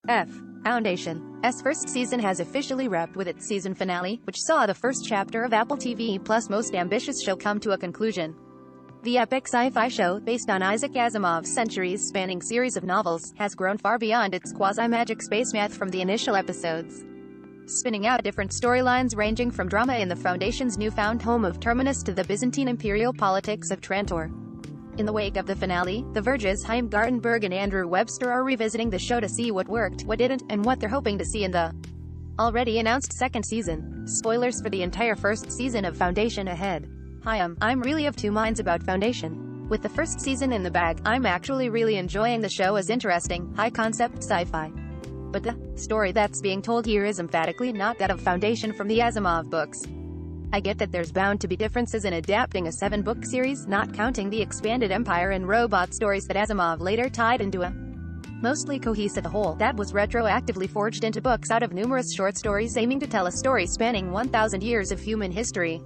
F. Foundation's first season has officially wrapped with its season finale, which saw the first chapter of Apple TV Plus' most ambitious show come to a conclusion. The epic sci-fi show, based on Isaac Asimov's centuries-spanning series of novels, has grown far beyond its quasi-magic space math from the initial episodes, spinning out different storylines ranging from drama in the Foundation's newfound home of Terminus to the Byzantine imperial politics of Trantor. In the wake of the finale, The Verge's Chaim Gartenberg and Andrew Webster are revisiting the show to see what worked, what didn't, and what they're hoping to see in the already announced second season. Spoilers for the entire first season of Foundation ahead. Hi, I'm really of two minds about Foundation. With the first season in the bag, I'm actually really enjoying the show as interesting, high-concept sci-fi. But the story that's being told here is emphatically not that of Foundation from the Asimov books. I get that there's bound to be differences in adapting a 7-book series, not counting the expanded Empire and robot stories that Asimov later tied into a mostly cohesive whole that was retroactively forged into books out of numerous short stories aiming to tell a story spanning 1,000 years of human history.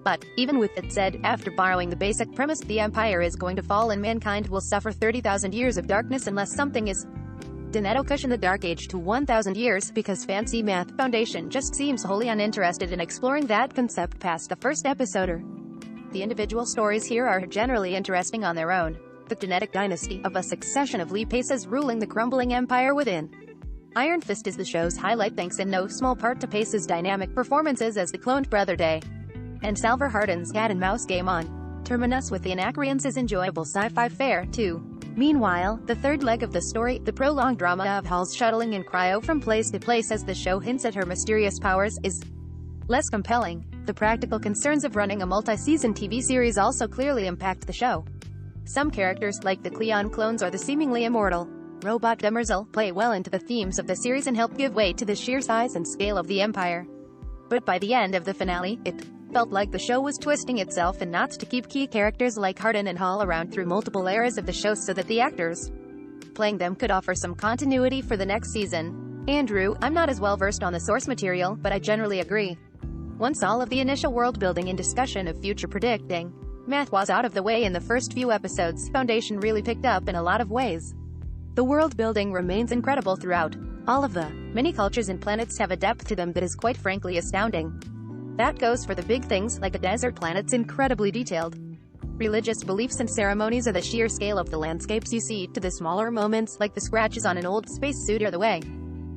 But, even with it said, after borrowing the basic premise, the Empire is going to fall and mankind will suffer 30,000 years of darkness unless something is done that'll cushion the Dark Age to 1,000 years, because fancy math, Foundation just seems wholly uninterested in exploring that concept past the first episode. The individual stories here are generally interesting on their own. The genetic dynasty of a succession of Lee Paces ruling the crumbling empire within. Iron Fist is the show's highlight, thanks in no small part to Pace's dynamic performances as the cloned brother Day and Salvor Hardin's cat-and-mouse game on Terminus with the Anacreons is enjoyable sci-fi fare, too. Meanwhile, the third leg of the story, the prolonged drama of Hal's shuttling in cryo from place to place as the show hints at her mysterious powers, is less compelling. The practical concerns of running a multi-season TV series also clearly impact the show. Some characters, like the Cleon clones or the seemingly immortal robot Demerzel, play well into the themes of the series and help give way to the sheer size and scale of the Empire. But by the end of the finale, it felt like the show was twisting itself in knots to keep key characters like Hardin and Hall around through multiple eras of the show so that the actors playing them could offer some continuity for the next season. Andrew, I'm not as well versed on the source material, but I generally agree. Once all of the initial world building and discussion of future predicting math was out of the way in the first few episodes, Foundation really picked up in a lot of ways. The world building remains incredible throughout. All of the many cultures and planets have a depth to them that is quite frankly astounding. That goes for the big things, like the desert planet's incredibly detailed religious beliefs and ceremonies, or the sheer scale of the landscapes you see, to the smaller moments, like the scratches on an old spacesuit or the way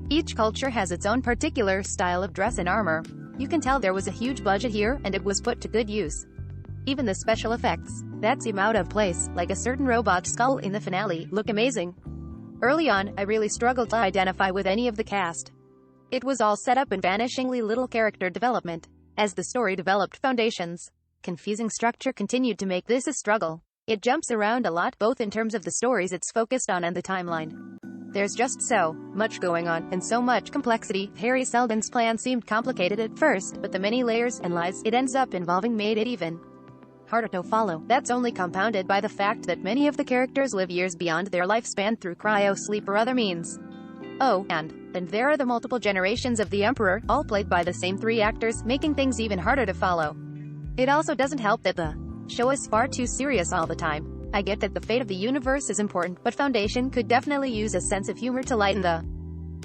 each culture has its own particular style of dress and armor. You can tell there was a huge budget here, and it was put to good use. Even the special effects that seem out of place, like a certain robot skull in the finale, look amazing. Early on, I really struggled to identify with any of the cast. It was all set up and vanishingly little character development. As the story developed, Foundation's confusing structure continued to make this a struggle. It jumps around a lot, both in terms of the stories it's focused on and the timeline. There's just so much going on, and so much complexity. Harry Seldon's plan seemed complicated at first, but the many layers and lies it ends up involving made it even harder to follow. That's only compounded by the fact that many of the characters live years beyond their lifespan through cryo sleep or other means. Oh, and there are the multiple generations of the Emperor, all played by the same 3 actors, making things even harder to follow. It also doesn't help that the show is far too serious all the time. I get that the fate of the universe is important, but Foundation could definitely use a sense of humor to lighten the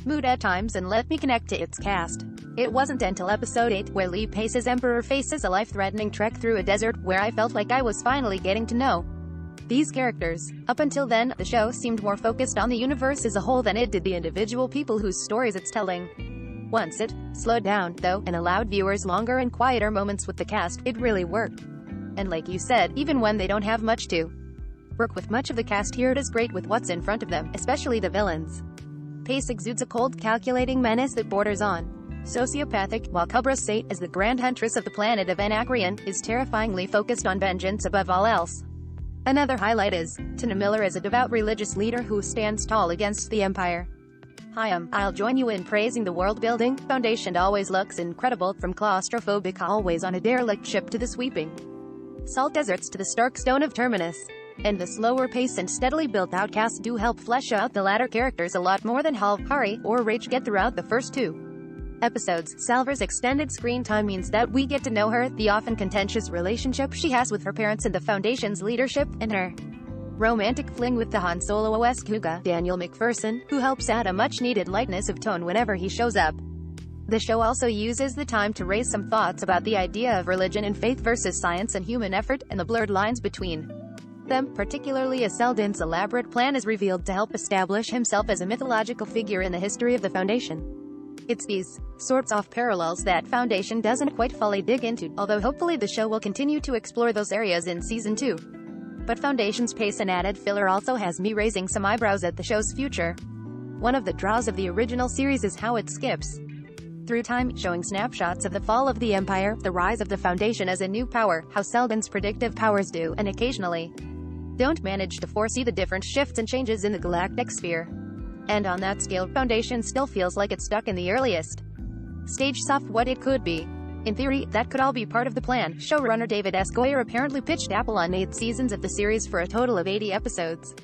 mood at times and let me connect to its cast. It wasn't until episode 8, where Lee Pace's Emperor faces a life-threatening trek through a desert, where I felt like I was finally getting to know these characters. Up until then, the show seemed more focused on the universe as a whole than it did the individual people whose stories it's telling. Once it slowed down, though, and allowed viewers longer and quieter moments with the cast, it really worked. And like you said, even when they don't have much to work with much of the cast here, it is great with what's in front of them, especially the villains. Pace exudes a cold, calculating menace that borders on sociopathic, while Kubra Sate, as the Grand Huntress of the planet of Anacreon, is terrifyingly focused on vengeance above all else. Another highlight is Tina Miller as a devout religious leader who stands tall against the Empire. Hi, I'll join you in praising the world building. Foundation always looks incredible, from claustrophobic hallways on a derelict ship to the sweeping salt deserts to the stark stone of Terminus. And the slower pace and steadily built out cast do help flesh out the latter characters a lot more than Hal, Hari, or Rach get throughout the first 2 episodes. Salvor's extended screen time means that we get to know her, the often contentious relationship she has with her parents and the Foundation's leadership, and her romantic fling with the Han Solo-esque Huga, Daniel McPherson, who helps add a much-needed lightness of tone whenever he shows up. The show also uses the time to raise some thoughts about the idea of religion and faith versus science and human effort, and the blurred lines between them, particularly as Seldon's elaborate plan is revealed to help establish himself as a mythological figure in the history of the Foundation. It's these sorts of parallels that Foundation doesn't quite fully dig into, although hopefully the show will continue to explore those areas in Season 2. But Foundation's pace and added filler also has me raising some eyebrows at the show's future. One of the draws of the original series is how it skips through time, showing snapshots of the fall of the Empire, the rise of the Foundation as a new power, how Seldon's predictive powers do, and occasionally don't manage to foresee the different shifts and changes in the galactic sphere. And on that scale, Foundation still feels like it's stuck in the earliest stages of what it could be. In theory, that could all be part of the plan. Showrunner David S. Goyer apparently pitched Apple on 8 seasons of the series for a total of 80 episodes,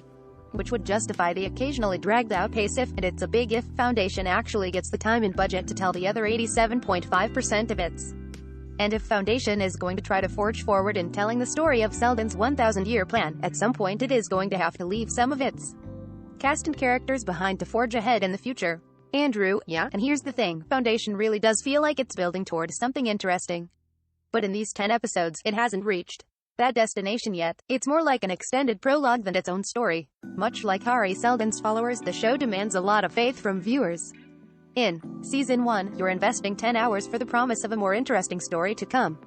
which would justify the occasionally dragged-out pace if, and it's a big if, Foundation actually gets the time and budget to tell the other 87.5% of its. And if Foundation is going to try to forge forward in telling the story of Seldon's 1,000-year plan, at some point it is going to have to leave some of its cast and characters behind to forge ahead in the future. Andrew, yeah, and here's the thing, Foundation really does feel like it's building toward something interesting. But in these 10 episodes, it hasn't reached that destination yet. It's more like an extended prologue than its own story. Much like Hari Seldon's followers, the show demands a lot of faith from viewers. In Season 1, you're investing 10 hours for the promise of a more interesting story to come.